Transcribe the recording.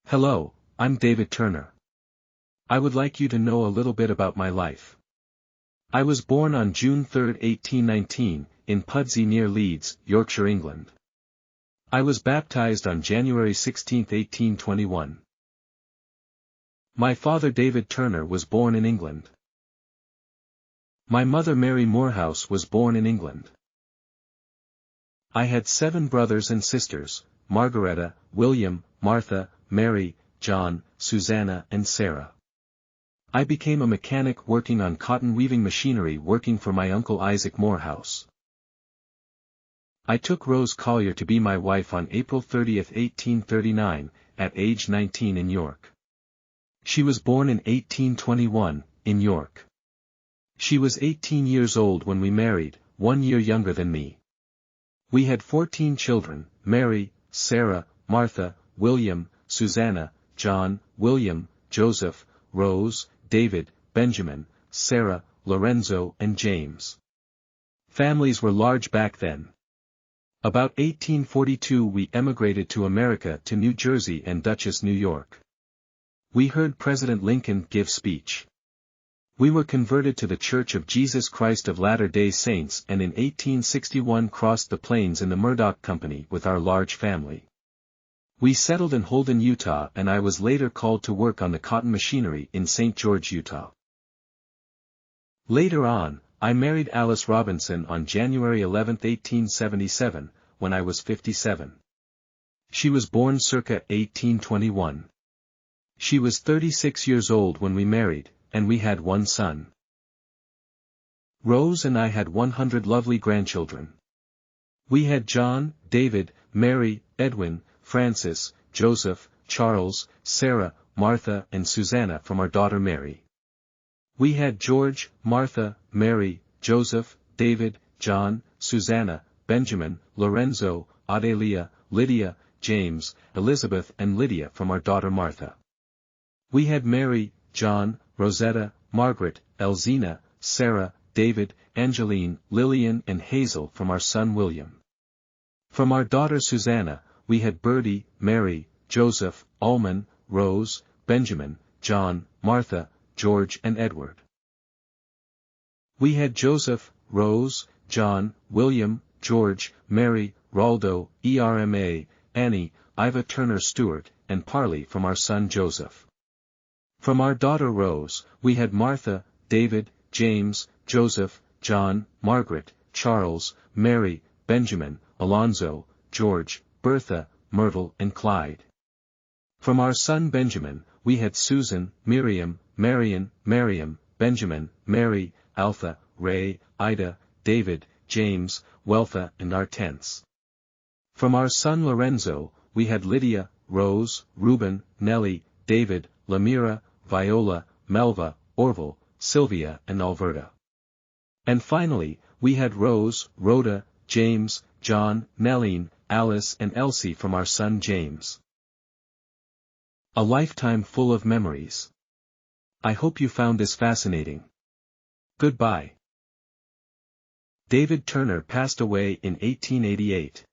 Hello, I'm David Turner. I would like you to know a little bit about my life. I was born on June 3, 1819, in Pudsey near Leeds, Yorkshire, England. I was baptized on January 16, 1821. My father David Turner was born in England. My mother Mary Morehouse was born in England. I had 7 brothers and sisters, Margaretta, William, Martha, Mary, John, Susanna and Sarah. I became a mechanic working on cotton weaving machinery working for my uncle Isaac Morehouse. I took Rose Collier to be my wife on April 30, 1839, at age 19 in York. She was born in 1821, in York. She was 18 years old when we married, 1 year younger than me. We had 14 children, Mary, Sarah, Martha, William, Susanna, John, William, Joseph, Rose, David, Benjamin, Sarah, Lorenzo and James. Families were large back then. About 1842 we emigrated to America to New Jersey and Dutchess, New York. We heard President Lincoln give speech. We were converted to the Church of Jesus Christ of Latter-day Saints and in 1861 crossed the plains in the Murdoch Company with our large family. We settled in Holden, Utah and I was later called to work on the cotton machinery in St. George, Utah. Later on, I married Alice Robinson on January 11, 1877, when I was 57. She was born circa 1821. She was 36 years old when we married, and we had 1 son. Rose and I had 100 lovely grandchildren. We had John, David, Mary, Edwin, Francis, Joseph, Charles, Sarah, Martha and Susanna from our daughter Mary. We had George, Martha, Mary, Joseph, David, John, Susanna, Benjamin, Lorenzo, Adelia, Lydia, James, Elizabeth and Lydia from our daughter Martha. We had Mary, John, Rosetta, Margaret, Elzina, Sarah, David, Angeline, Lillian and Hazel from our son William. From our daughter Susanna, we had Bertie, Mary, Joseph, Alman, Rose, Benjamin, John, Martha, George and Edward. We had Joseph, Rose, John, William, George, Mary, Raldo, Erma, Annie, Iva Turner Stewart, and Parley from our son Joseph. From our daughter Rose, we had Martha, David, James, Joseph, John, Margaret, Charles, Mary, Benjamin, Alonzo, George, Bertha, Myrtle and Clyde. From our son Benjamin, we had Susan, Miriam, Marion, Benjamin, Mary, Alpha, Ray, Ida, David, James, Weltha and Hortense. From our son Lorenzo, we had Lydia, Rose, Reuben, Nellie, David, Lamira, Viola, Melva, Orville, Sylvia and Alberta. And finally, we had Rose, Rhoda, James, John, Nelline, Alice and Elsie from our son James. A lifetime full of memories. I hope you found this fascinating. Goodbye. David Turner passed away in 1888.